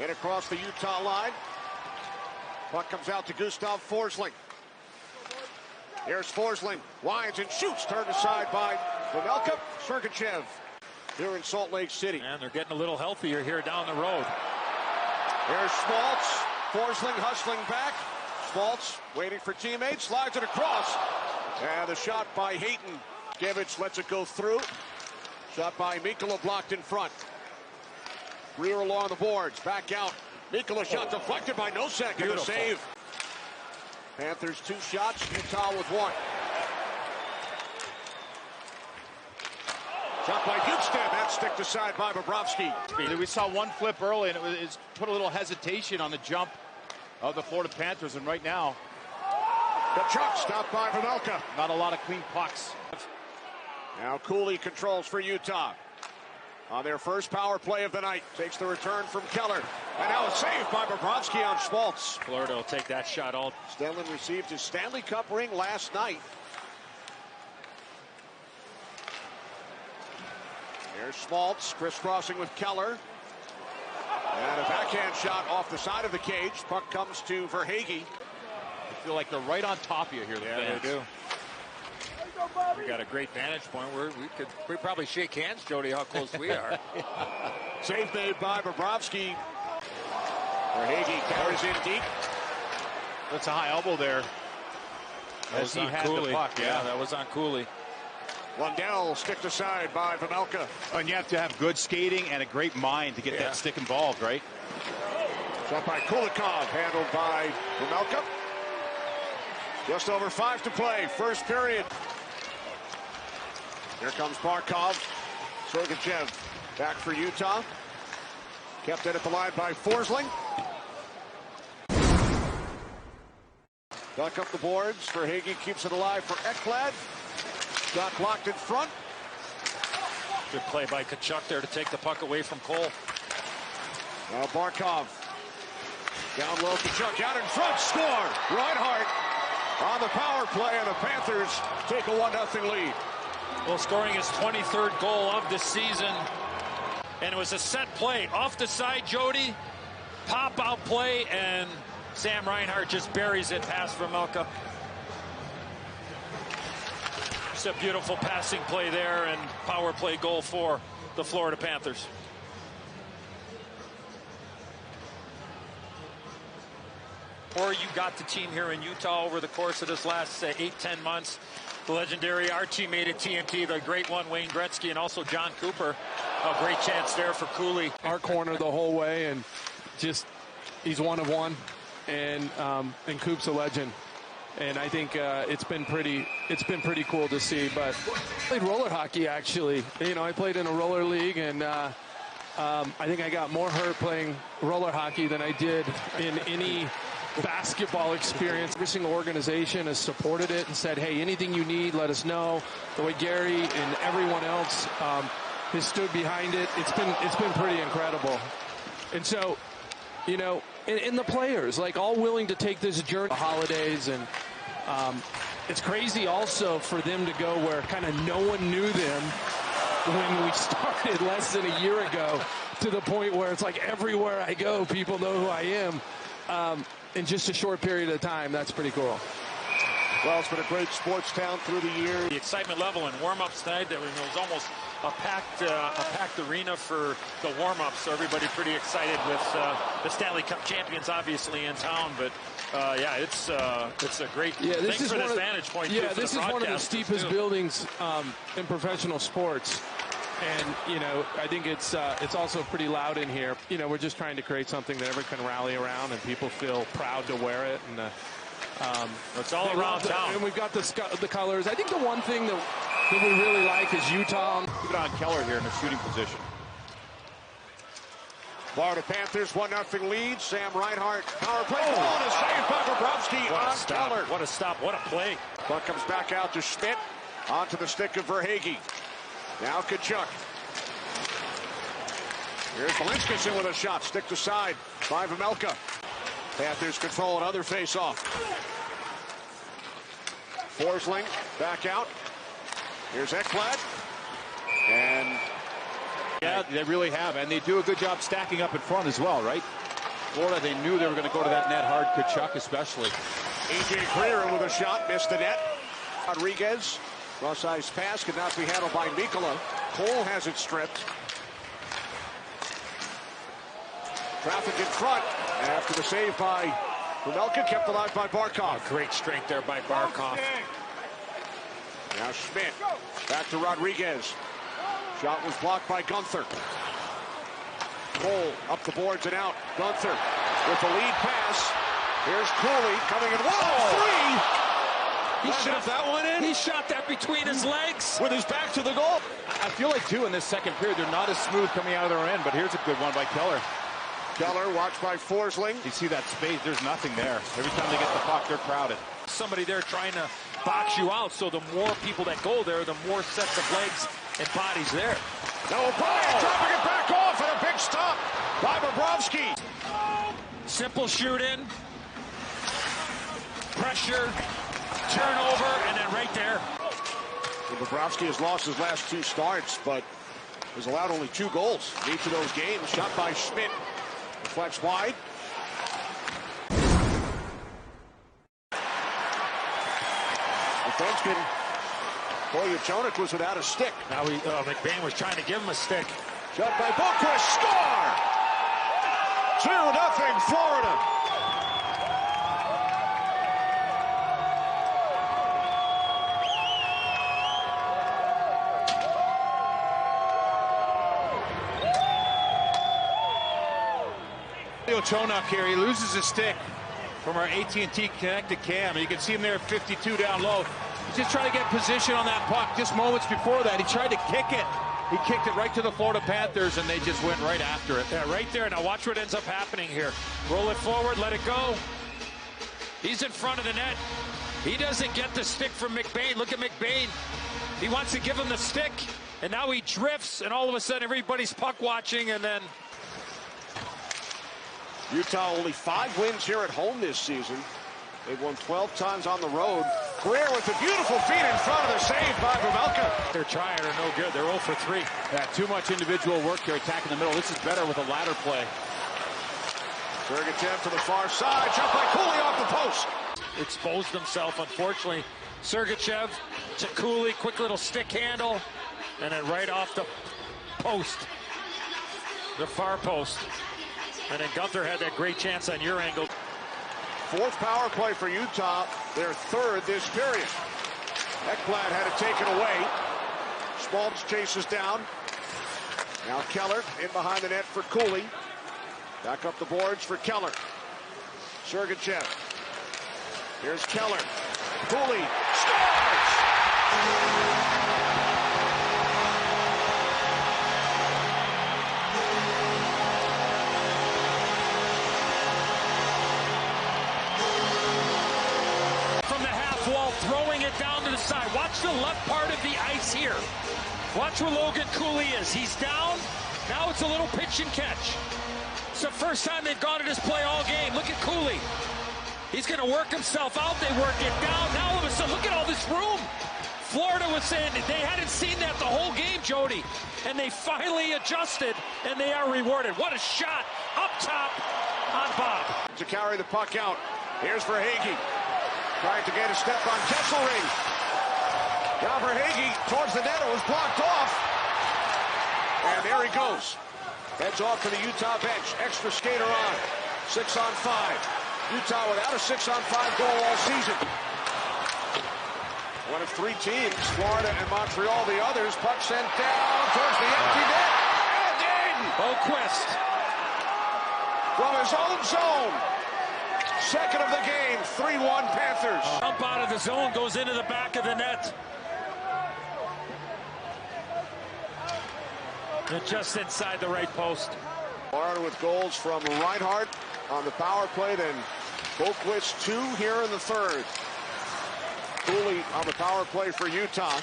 And across the Utah line. Puck comes out to Gustav Forsling. Here's Forsling. Winds and shoots. Turned aside by Vejmelka. Sergachev here in Salt Lake City. And they're getting a little healthier here down the road. Here's Schmaltz. Forsling hustling back. Schmaltz waiting for teammates. Slides it across. And the shot by Hayton. Gevich lets it go through. Shot by Mikkola blocked in front. Greer along the boards. Back out. Mikkola shot deflected by Nosek in the save. Panthers 2 shots. Utah with 1. Shot by Bjugstad. That's sticked aside by Bobrovsky. We saw one flip early, and it put a little hesitation on the jump of the Florida Panthers. And right now, Tkachuk stopped by Vejmelka. not a lot of clean pucks. Now Cooley controls for Utah. On their first power play of the night. Takes the return from Keller. And now a save by Bobrovsky on Schmaltz. Florida will take that shot all. Stenlund received his Stanley Cup ring last night. There's Schmaltz crisscrossing with Keller. And a backhand shot off the side of the cage. Puck comes to Verhaeghe. I feel like they're right on top of you here. Yeah, they do. We got a great vantage point where we probably shake hands, Jody, how close we are. Save made by Bobrovsky. Verhaeghe carries in deep. That's a high elbow there. That As was he on had Cooley. the puck. Yeah, that was on Cooley. Lundell sticked aside by Vejmelka. And you have to have good skating and a great mind to get that stick involved, right? Shot by Kulikov, handled by Vejmelka. Just over 5 to play, first period. Here comes Barkov. Sergachev back for Utah. Kept it at the line by Forsling. Duck up the boards. Verhaeghe keeps it alive for Ekblad. Shot blocked in front. Good play by Tkachuk there to take the puck away from Cole. Now Barkov. Down low, Tkachuk out in front. Score! Reinhart on the power play, and the Panthers take a 1-0 lead. Well, scoring his 23rd goal of the season. And it was a set play. Off the side, Jody. Pop-out play, and Sam Reinhart just buries it past Vejmelka. Just a beautiful passing play there, and power play goal for the Florida Panthers. Or you got the team here in Utah over the course of this last 8-10 months. The legendary, our teammate at TNT, the great one, Wayne Gretzky, and also John Cooper. A great chance there for Cooley. Our corner the whole way, and just he's one of one, and Coop's a legend. And I think it's been pretty cool to see. But I played roller hockey, actually. You know, I played in a roller league, and I think I got more hurt playing roller hockey than I did in any basketball experience. Every single organization has supported it and said, hey, anything you need, let us know. The way Gary and everyone else has stood behind it, it's been pretty incredible. And so, you know, and the players, like, all willing to take this journey, the holidays, and it's crazy also for them to go where kind of no one knew them when we started less than a year ago, to the point where it's like everywhere I go, people know who I am. In just a short period of time, that's pretty cool. Well, it's been a great sports town through the year. The excitement level in warm-ups tonight, there was almost a packed arena for the warm-ups, so everybody pretty excited with the Stanley Cup champions obviously in town. But yeah, it's a great thing for this vantage point. Yeah, this is one of the steepest buildings in professional sports. And, you know, I think it's also pretty loud in here. You know, we're just trying to create something that everyone can rally around and people feel proud to wear it. And it's all around town. And we've got the colors. I think the one thing that we really like is Utah. Keep it on Keller here in the shooting position. Florida Panthers 1-0 lead. Sam Reinhart power play. Oh, and a save by Bobrovsky on Keller. What a stop. What a play. Puck comes back out to Schmidt. Onto the stick of Verhaeghe. Now Tkachuk. Here's Balinskison with a shot. Sticked aside by Vejmelka. Panthers control another face-off. Forsling back out. Here's Ekblad. And yeah, they really have. And they do a good job stacking up in front as well, right? Florida, they knew they were going to go to that net hard, Tkachuk especially. A.J. Greer with a shot, missed the net. Rodriguez, cross-ice pass, could not be handled by Mikkola. Cole has it stripped. Traffic in front after the save by Pavelka, kept alive by Barkov. Great strength there by Barkov. Now Schmidt, back to Rodriguez. Shot was blocked by Gunther. Cole up the boards and out. Gunther with the lead pass. Here's Cooley coming in. Whoa, 3! He shot that one in. He shot that between his legs With his back to the goal. I feel like, too, in this second period, they're not as smooth coming out of their end, but here's a good one by Keller. Keller watched by Forsling. You see that space, there's nothing there. Every time they get the puck, they're crowded. Somebody there trying to box you out, so the more people that go there, the more sets of legs and bodies there. No, Bryant dropping it back off and a big stop by Bobrovsky. Simple shoot in, pressure, turnover, and then right there. And Bobrovsky has lost his last 2 starts, but has allowed only 2 goals in each of those games. Shot by Schmidt. Deflects wide. Defenseman Kolyachonok was without a stick. Now McBain was trying to give him a stick. Shot by Boqvist. Score! 2-0 Florida. Kolyachonok here, he loses his stick from our AT&T connected cam. You can see him there at 52 down low. He's just trying to get position on that puck. Just moments before that, he tried to kick it. He kicked it right to the Florida Panthers, and they just went right after it. Yeah, right there. Now watch what ends up happening here. Roll it forward, let it go. He's in front of the net. He doesn't get the stick from McBain. Look at McBain. He wants to give him the stick, and now he drifts, and all of a sudden everybody's puck watching, and then Utah only 5 wins here at home this season. They've won 12 times on the road. Greer with the beautiful feet in front of the save by Pavelka. they're trying are no good. They're 0 for 3. Yeah, too much individual work here, attacking the middle. This is better with a ladder play. Sergachev to the far side. Shot by Cooley off the post. Exposed himself, unfortunately. Sergachev to Cooley, quick little stick handle, and then right off the post, the far post. And then Gunther had that great chance on your angle. 4th power play for Utah, their 3rd this period. Ekblad had it taken away. Schmaltz chases down. Now Keller in behind the net for Cooley. Back up the boards for Keller. Sergachev. Here's Keller. Cooley scores! Wall, throwing it down to the side. Watch the left part of the ice here. Watch where Logan Cooley is. He's down. Now it's a little pitch and catch. It's the first time they've gone to this play all game. Look at Cooley. He's going to work himself out. They work it down. Now all of a sudden, look at all this room. Florida was saying they hadn't seen that the whole game, Jody. And they finally adjusted, and they are rewarded. What a shot up top on Bob. To carry the puck out. Here's Verhaeghe. Trying to get a step on Kesselring. Now Verhaeghe towards the net. It was blocked off. And there he goes. Heads off to the Utah bench. Extra skater on. 6 on 5. Utah without a 6 on 5 goal all season. One of 3 teams, Florida and Montreal, the others. Puck sent down towards the empty net. And in! Boqvist. From his own zone. Second of the game, 3-1 Panthers. Jump out of the zone, goes into the back of the net. And just inside the right post. Florida with goals from Reinhart on the power play, then Boqvist 2 here in the 3rd. Cooley on the power play for Utah.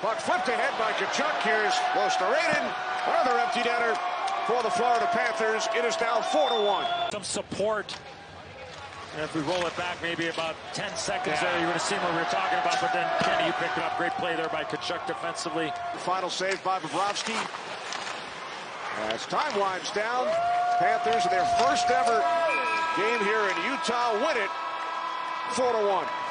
Puck flipped ahead by Tkachuk. Here's Luostarinen. Another empty netter for the Florida Panthers. It is now 4-1. Some support. And if we roll it back maybe about 10 seconds there, you're going to see what we were talking about. But then, Kenny, you picked it up. Great play there by Tkachuk defensively. Final save by Bobrovsky. As time winds down, Panthers in their first ever game here in Utah win it 4-1.